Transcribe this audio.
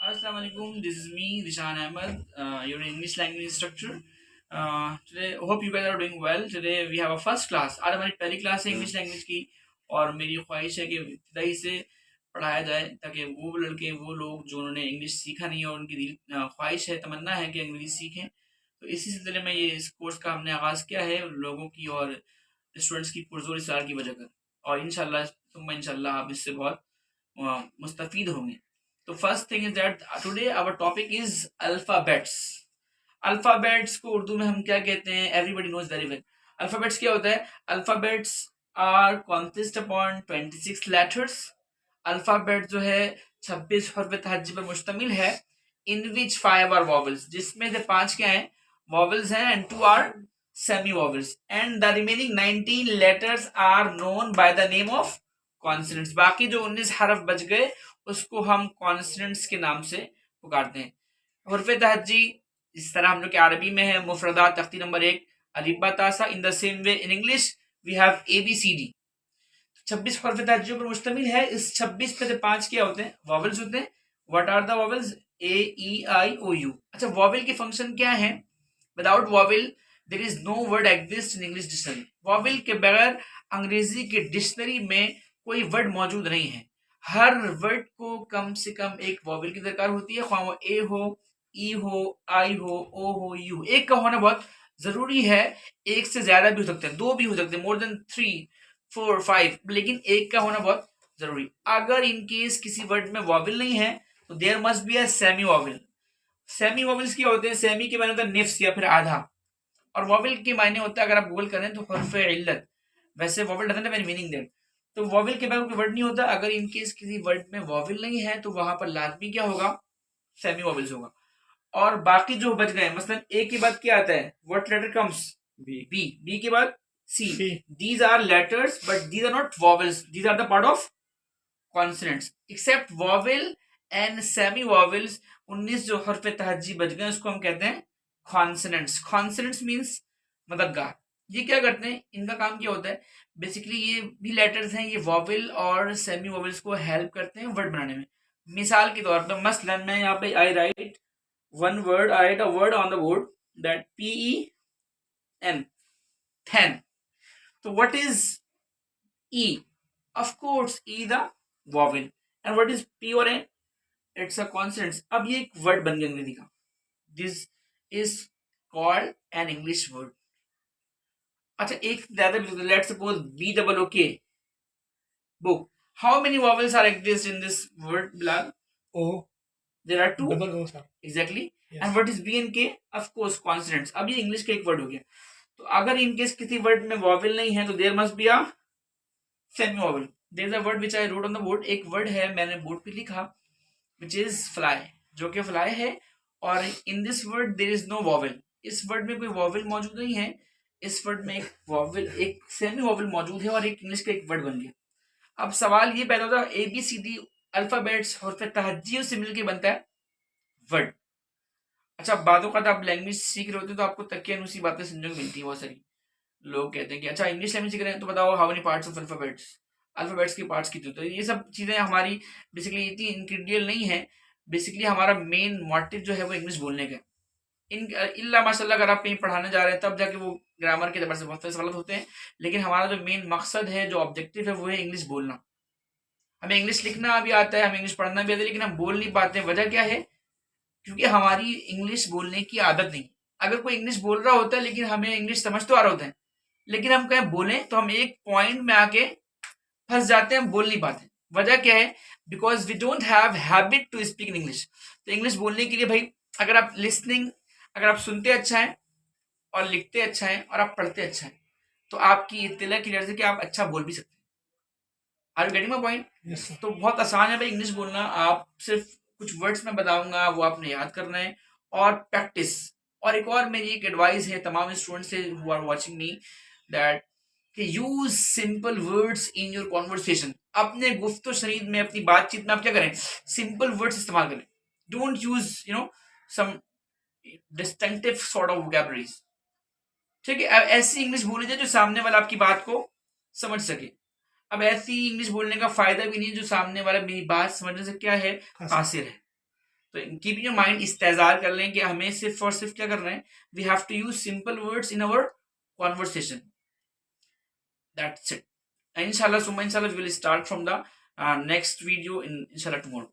Assalamu alaikum. This is me, Dishan Ahmed, your English language instructor. Today, hope you guys are doing well. Today we have a first class. आज हमारी पहली class है English language की और मेरी ख्वाहिश है कि इब्तदाई से पढ़ाया जाए ताकि वो लड़के वो लोग जो उन्होंने इंग्लिश सीखा नहीं है और उनकी ख्वाहिश है तमन्ना है कि अंग्रेजी सीखें। तो इसी सिलसिले में ये इस कोर्स का हमने आगाज़ किया है लोगों की और स्टूडेंट्स की पुरजोर इसरार की वजह कर और इंशाल्लाह आप इससे बहुत मुस्तफ़ीद होंगे। तो first thing is that today our topic is alphabets. Alphabets को उर्दू में हम क्या कहते हैं? Everybody knows very well. Alphabets क्या होता है? Alphabets are consist upon 26 letters. Alphabet जो है 26 हर्फ तहज्जी पर मुश्तमिल है। इन विच 5 आर वॉवल्स, जिसमें से 5 क्या है? वॉवल्स हैं and 2 are semi vowels and the remaining 19 letters are known by the name of consonants. बाकी जो 19 हरफ बच गए उसको हम कॉन्सोनेंट्स के नाम से पुकारते हैं। हुर्फ तहज्जी इस तरह हम लोग के अरबी में है मुफरदात तख्ती नंबर 1 अलिफ बा ता सा। In the same way in English we have ABCD। 26 हर्फ तहज्जियों पर मुश्तमिल है। इस 26 में से 5 क्या होते हैं? वॉवल्स होते हैं। What are the vowels? A E I O U। अच्छा, वॉवल के फंक्शन क्या है? Without vowel there is no word exist in English dictionary. Vowel के बगैर अंग्रेजी के डिक्शनरी में कोई वर्ड मौजूद नहीं है। हर वर्ड को कम से कम एक वॉवल की दरकार होती है, ख्वाह वो ए हो, ई हो, आई हो, ओ हो, यू। एक का होना बहुत जरूरी है। एक से ज्यादा भी हो सकते हैं, 2 भी हो सकते हैं, मोर देन 3 4 5, लेकिन एक का होना बहुत जरूरी। अगर इन केस किसी वर्ड में वॉवल नहीं है तो there must be a semi vowel. Semi vowels क्या होते हैं? सेमी के माने होता है निफ्स या फिर आधा, और वॉवल के मायने होता है अगर आप गूगल करें तो हर्फ इल्लत। वैसे vowel doesn't have any meaning there. तो वॉवल के बाद कोई वर्ड नहीं होता। अगर इन केस किसी वर्ड में वॉवल नहीं है तो वहां पर लाजमी क्या होगा? सेमी वॉवल्स होगा। और बाकी जो बच गए, मसलन ए के बाद क्या आता है? What letter comes? बी के बाद C. These are letters but these are not vowels, these are the part of consonants. Except vowel and semi vowels 19 जो हर्फ तहज्जी बच गए उसको हम कहते हैं कॉन्सोनेंट्स। कॉन्सोनेंट्स मीन्स मददगार। ये क्या करते हैं? इनका काम क्या होता है? बेसिकली ये भी लेटर्स हैं, ये वॉवल और सेमी वॉवल्स को हेल्प करते हैं वर्ड बनाने में। मिसाल के तौर पर मसलन मैं यहाँ पे I write a word on the board that PEN, 10। तो what is E? Of course E the vowel and what is P और N? It's a consonants. अब ये एक वर्ड बन गया अंग्रेजी का। This is called an English word. अच्छा, एक ज्यादा let's suppose BOOK, book. How many vowels are exist in this word, Bilal? O. There are 2. Double O, sir. Exactly. Yes. And what is B and K? Of course, consonants. अब ये English का एक word हो गया। तो अगर in case किसी word में वॉवल नहीं है तो there must be a semi vowel. There is a word which I wrote on the board. एक वर्ड है मैंने बोर्ड पे लिखा व्हिच इज फ्लाई, जो कि फ्लाई है, और in this word there is no vowel. इस वर्ड में कोई वॉवल मौजूद नहीं है। इस वर्ड में एक वॉवल, एक सेमी वॉवल मौजूद है और एक इंग्लिश का एक वर्ड बन गया। अब सवाल ये पैदा होता है ABCD अल्फाबेट्स और फिर तहज्जियों से मिलके बनता है वर्ड। अच्छा, बातों का आप लैंग्वेज सीख रहे होते तो आपको तकियानुसी बातें सुनने को मिलती है। बहुत सारी लोग कहते हैं कि अच्छा इंग्लिश लैंग्वेज सीख रहे हैं तो बताओ how many parts of alphabets, alphabets के पार्ट्स कितने। तो ये सब चीजें हमारी बेसिकली इतनी इंक्रीडियल नहीं है। बेसिकली हमारा मेन मोटिव जो है वो इंग्लिश बोलने का। इन इल्ला माशाल्लाह अगर आप कहीं पढ़ाने जा रहे हैं तब जाके वो ग्रामर के एतबार से बहुत सारे गलत होते हैं, लेकिन हमारा जो मेन मकसद है, जो ऑब्जेक्टिव है, वो है इंग्लिश बोलना। हमें इंग्लिश लिखना भी आता है, हमें इंग्लिश पढ़ना भी आता है, लेकिन हम बोल नहीं पाते हैं। वजह क्या है? क्योंकि हमारी इंग्लिश बोलने की आदत नहीं। अगर कोई इंग्लिश बोल रहा होता है लेकिन हमें इंग्लिश समझ तो आ रहा होता है, लेकिन हम कहीं बोलें तो हम एक पॉइंट में आके फंस जाते हैं, हम बोल नहीं पाते। वजह क्या है? Because we don't have habit to speak in English. तो इंग्लिश बोलने के लिए भाई, अगर आप लिसनिंग, अगर आप सुनते अच्छा है और लिखते अच्छा है और आप पढ़ते अच्छा है तो आपकी इत्तला क्लियर है कि आप अच्छा बोल भी सकते हैं। Are you getting my point? Yes, sir. तो बहुत आसान है भाई इंग्लिश बोलना। आप सिर्फ कुछ वर्ड्स में बताऊंगा, वो आपने याद करना है और प्रैक्टिस। और एक और मेरी एक एडवाइस है तमाम स्टूडेंट्स से who are watching me, that कि use simple words in your conversation. अपने गुफ्तो शरीर में, अपनी बातचीत में आप क्या करें? सिंपल वर्ड्स इस्तेमाल करें। Don't use some distinctive sort of vocabularies. ठीक है? अब ऐसी इंग्लिश बोली जाए जो सामने वाला आपकी बात को समझ सके। अब ऐसी इंग्लिश बोलने का फायदा भी नहीं है जो सामने वाला मेरी बात समझने से क्या है? कासिर है। कीप योर माइंड इस्तेजार कर लें कि हमें सिर्फ और सिर्फ क्या करना है, we have to use simple words in our conversation, that's it. Inshallah, Summa, inshallah, we will start from the next video in inshallah tomorrow.